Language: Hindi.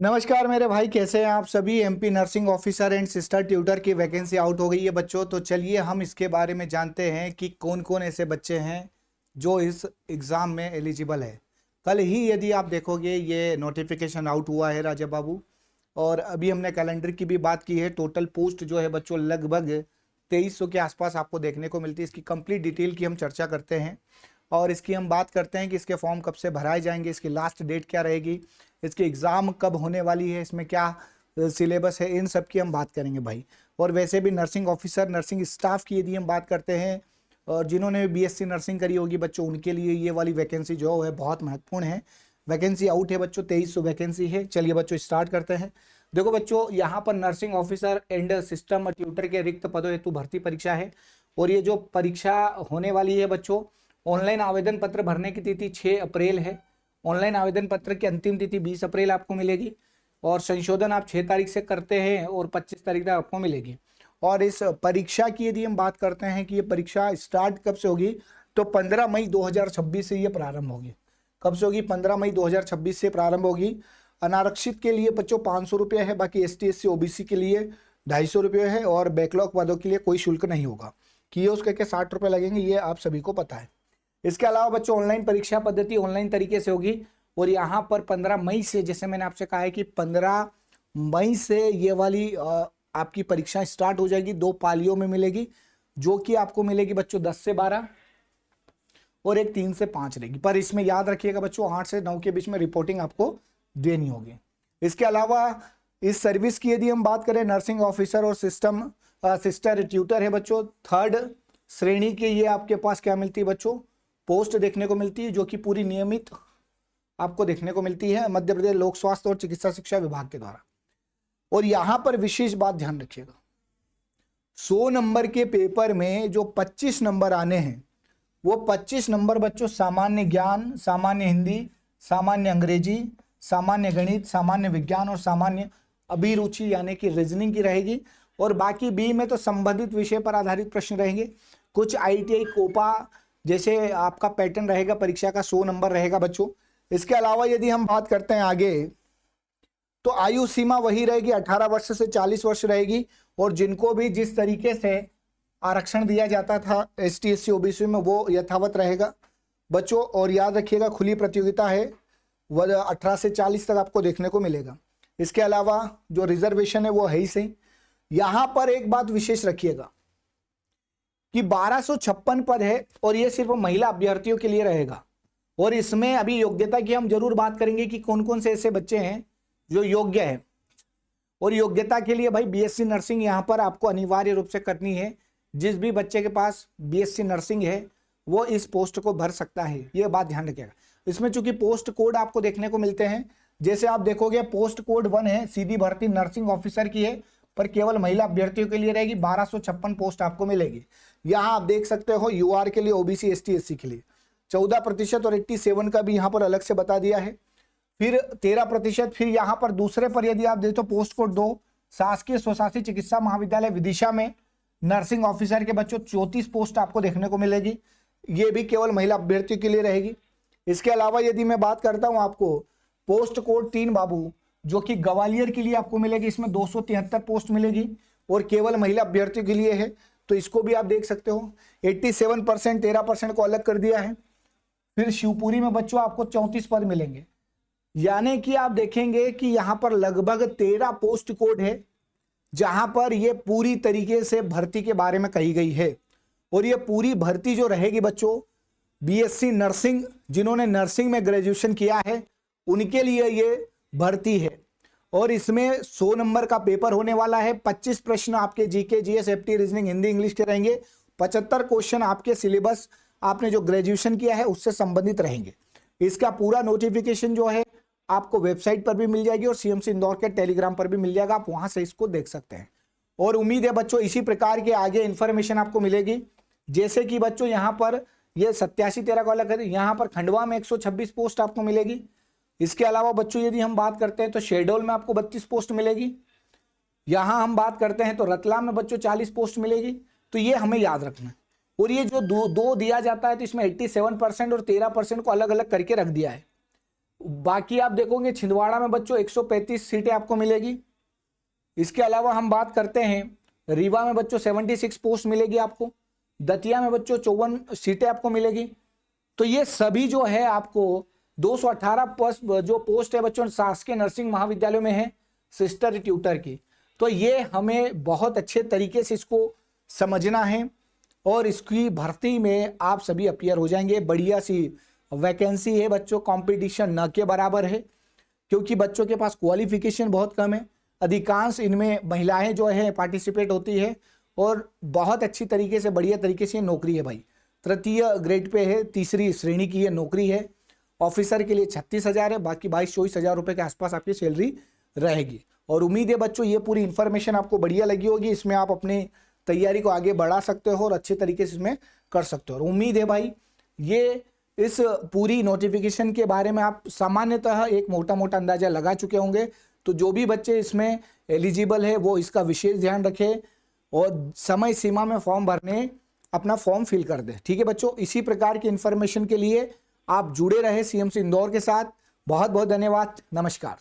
नमस्कार मेरे भाई, कैसे हैं आप सभी। MP nursing officer and sister tutor की वैकेंसी आउट हो गई है बच्चों। तो चलिए हम इसके बारे में जानते हैं कि कौन कौन ऐसे बच्चे हैं जो इस एग्ज़ाम में एलिजिबल है। कल ही यदि आप देखोगे ये नोटिफिकेशन आउट हुआ है राजा बाबू। और अभी हमने कैलेंडर की भी बात की है। टोटल पोस्ट जो है बच्चों लगभग 2300 के आसपास आपको देखने को मिलती है। इसकी कंप्लीट डिटेल की हम चर्चा करते हैं और इसकी हम बात करते हैं कि इसके फॉर्म कब से भराए जाएंगे, इसकी लास्ट डेट क्या रहेगी, इसकी एग्ज़ाम कब होने वाली है, इसमें क्या सिलेबस है, इन सब की हम बात करेंगे भाई। और वैसे भी नर्सिंग ऑफिसर, नर्सिंग स्टाफ की यदि हम बात करते हैं और जिन्होंने बीएससी नर्सिंग करी होगी बच्चों, उनके लिए ये वाली वैकेंसी जो है बहुत महत्वपूर्ण है। वैकेंसी आउट है बच्चों, 2300 वैकेंसी है। चलिए बच्चों स्टार्ट करते हैं। देखो बच्चों, यहाँ पर nursing officer and system tutor के रिक्त पदों हेतु भर्ती परीक्षा है। और ये जो परीक्षा होने वाली है बच्चों, ऑनलाइन आवेदन पत्र भरने की तिथि 6 अप्रैल है। ऑनलाइन आवेदन पत्र की अंतिम तिथि 20 अप्रैल आपको मिलेगी और संशोधन आप 6 तारीख से करते हैं और 25 तारीख तक आपको मिलेगी। और इस परीक्षा की यदि हम बात करते हैं कि ये परीक्षा स्टार्ट कब से होगी, तो 15 मई 2026 से ये प्रारंभ होगी। कब से होगी? 15 मई 2026 से प्रारंभ होगी। अनारक्षित के लिए बच्चों 500 रुपये है, बाकी ST SC OBC के लिए 250 रुपये है और बैकलॉग पदों के लिए कोई शुल्क नहीं होगा। कियोस्क करके 60 रुपये लगेंगे, ये आप सभी को पता है। इसके अलावा बच्चों ऑनलाइन परीक्षा पद्धति ऑनलाइन तरीके से होगी और यहाँ पर 15 मई से, जैसे मैंने आपसे कहा है कि 15 मई से ये वाली आपकी परीक्षा स्टार्ट हो जाएगी। 2 पालियों में मिलेगी, जो कि आपको मिलेगी बच्चों 10 से 12 और एक 3 से 5 रहेगी। पर इसमें याद रखिएगा बच्चों 8 से 9 के बीच में रिपोर्टिंग आपको देनी होगी। इसके अलावा इस सर्विस की यदि हम बात करें, नर्सिंग ऑफिसर और सिस्टम सिस्टर ट्यूटर है बच्चों, 3rd श्रेणी के ये आपके पास क्या मिलती है बच्चों, पोस्ट देखने को मिलती है, जो कि पूरी नियमित आपको देखने को मिलती है मध्य प्रदेश लोक स्वास्थ्य और चिकित्सा शिक्षा विभाग के द्वारा। और यहां पर विशेष बात ध्यान रखिएगा, 100 नंबर के पेपर में जो 25 नंबर आने हैं, वो 25 नंबर बच्चों सामान्य ज्ञान, सामान्य हिंदी, सामान्य अंग्रेजी, सामान्य गणित, सामान्य विज्ञान और सामान्य अभिरुचि यानी कि रीजनिंग की रहेगी। और बाकी बी में तो संबंधित विषय पर आधारित प्रश्न रहेंगे। कुछ ITI कोपा जैसे आपका पैटर्न रहेगा, परीक्षा का 100 नंबर रहेगा बच्चों। इसके अलावा यदि हम बात करते हैं आगे, तो आयु सीमा वही रहेगी, 18 वर्ष से 40 वर्ष रहेगी। और जिनको भी जिस तरीके से आरक्षण दिया जाता था ST SC OBC में, वो यथावत रहेगा बच्चों। और याद रखिएगा खुली प्रतियोगिता है, वह 18 से 40 तक आपको देखने को मिलेगा। इसके अलावा जो रिजर्वेशन है वो है ही सही। यहां पर एक बात विशेष रखिएगा कि 1256 पद है और ये सिर्फ महिला अभ्यर्थियों के लिए रहेगा। और इसमें अभी योग्यता की हम जरूर बात करेंगे कि कौन कौन से ऐसे बच्चे हैं जो योग्य है। और योग्यता के लिए भाई BSc नर्सिंग यहाँ पर आपको अनिवार्य रूप से करनी है। जिस भी बच्चे के पास BSc नर्सिंग है वो इस पोस्ट को भर सकता है, ये बात ध्यान रखिएगा। इसमें चूंकि पोस्ट कोड आपको देखने को मिलते हैं, जैसे आप देखोगे पोस्ट कोड 1 है, सीधी भर्ती नर्सिंग ऑफिसर की है, पर केवल महिला अभ्यर्थियों के लिए रहेगी। 1256 पोस्ट आपको मिलेगी। यहाँ आप देख सकते हो UR के लिए, OBC ST SC के लिए 14% और 87 का भी यहाँ पर अलग से बता दिया है। फिर 13%। फिर यहाँ पर दूसरे पर यदि आप देखो पोस्ट कोड 2, शासकीय स्वशासी चिकित्सा महाविद्यालय विदिशा में नर्सिंग ऑफिसर के बच्चों 34 पोस्ट आपको देखने को मिलेगी। ये भी केवल महिला अभ्यर्थियों के लिए रहेगी। इसके अलावा यदि मैं बात करता हूँ आपको पोस्ट कोड 3 बाबू, जो कि ग्वालियर के लिए आपको मिलेगी, इसमें 273 पोस्ट मिलेगी और केवल महिला अभ्यर्थियों के लिए है। तो इसको भी आप देख सकते हो। 87%, 13% को अलग कर दिया है। फिर शिवपुरी में बच्चों आपको 34 पद मिलेंगे, यानी कि आप देखेंगे कि यहां पर लगभग 13 पोस्ट कोड है जहां पर ये पूरी तरीके से भर्ती के बारे में कही गई है। और ये पूरी भर्ती जो रहेगी बच्चों, BSc नर्सिंग, जिन्होंने नर्सिंग में ग्रेजुएशन किया है उनके लिए ये भर्ती है। और इसमें 100 नंबर का पेपर होने वाला है। 25 प्रश्न आपके GK GS FT reasoning Hindi English के रहेंगे। 75 क्वेश्चन आपके सिलेबस आपने जो ग्रेजुएशन किया है उससे संबंधित रहेंगे। इसका पूरा नोटिफिकेशन जो है आपको वेबसाइट पर भी मिल जाएगी और CMC इंदौर के टेलीग्राम पर भी मिल जाएगा, आप वहां से इसको देख सकते हैं। और उम्मीद है बच्चों इसी प्रकार के आगे इंफॉर्मेशन आपको मिलेगी। जैसे कि बच्चों यहाँ पर ये 87-13 को अलग है, यहाँ पर खंडवा में 126 पोस्ट आपको मिलेगी। इसके अलावा बच्चों यदि हम बात करते हैं तो शेडोल में आपको 32 पोस्ट मिलेगी। यहां हम बात करते हैं तो रतलाम में बच्चों 40 पोस्ट मिलेगी। तो ये हमें याद रखना है। और ये जो दो दिया जाता है तो इसमें 87% और 13% को अलग अलग करके रख दिया है। बाकी आप देखोगे छिंदवाड़ा में बच्चों 135 सीटें आपको मिलेगी। इसके अलावा हम बात करते हैं रीवा में बच्चों 76 पोस्ट मिलेगी आपको। दतिया में बच्चों 54 सीटें आपको मिलेगी। तो ये सभी जो है आपको 218 जो पोस्ट है बच्चों शासकीय नर्सिंग महाविद्यालयों में है सिस्टर ट्यूटर की। तो ये हमें बहुत अच्छे तरीके से इसको समझना है और इसकी भर्ती में आप सभी अपीयर हो जाएंगे। बढ़िया सी वैकेंसी है बच्चों, कंपटीशन न के बराबर है क्योंकि बच्चों के पास क्वालिफिकेशन बहुत कम है। अधिकांश इनमें महिलाएं जो है पार्टिसिपेट होती है और बहुत अच्छी तरीके से बढ़िया तरीके से नौकरी है भाई। तृतीय ग्रेड पे है, तीसरी श्रेणी की ये नौकरी है। ऑफिसर के लिए 36,000 है, बाकी 22-24 हज़ार रुपये के आसपास आपकी सैलरी रहेगी। और उम्मीद है बच्चों ये पूरी इन्फॉर्मेशन आपको बढ़िया लगी होगी। इसमें आप अपनी तैयारी को आगे बढ़ा सकते हो और अच्छे तरीके से इसमें कर सकते हो। और उम्मीद है भाई ये इस पूरी नोटिफिकेशन के बारे में आप सामान्यतः एक मोटा मोटा अंदाजा लगा चुके होंगे। तो जो भी बच्चे इसमें एलिजिबल है वो इसका विशेष ध्यान रखें और समय सीमा में फॉर्म भरने अपना फॉर्म फिल कर दे। ठीक है बच्चों, इसी प्रकार की इंफॉर्मेशन के लिए आप जुड़े रहे सीएमसी इंदौर के साथ। बहुत बहुत धन्यवाद, नमस्कार।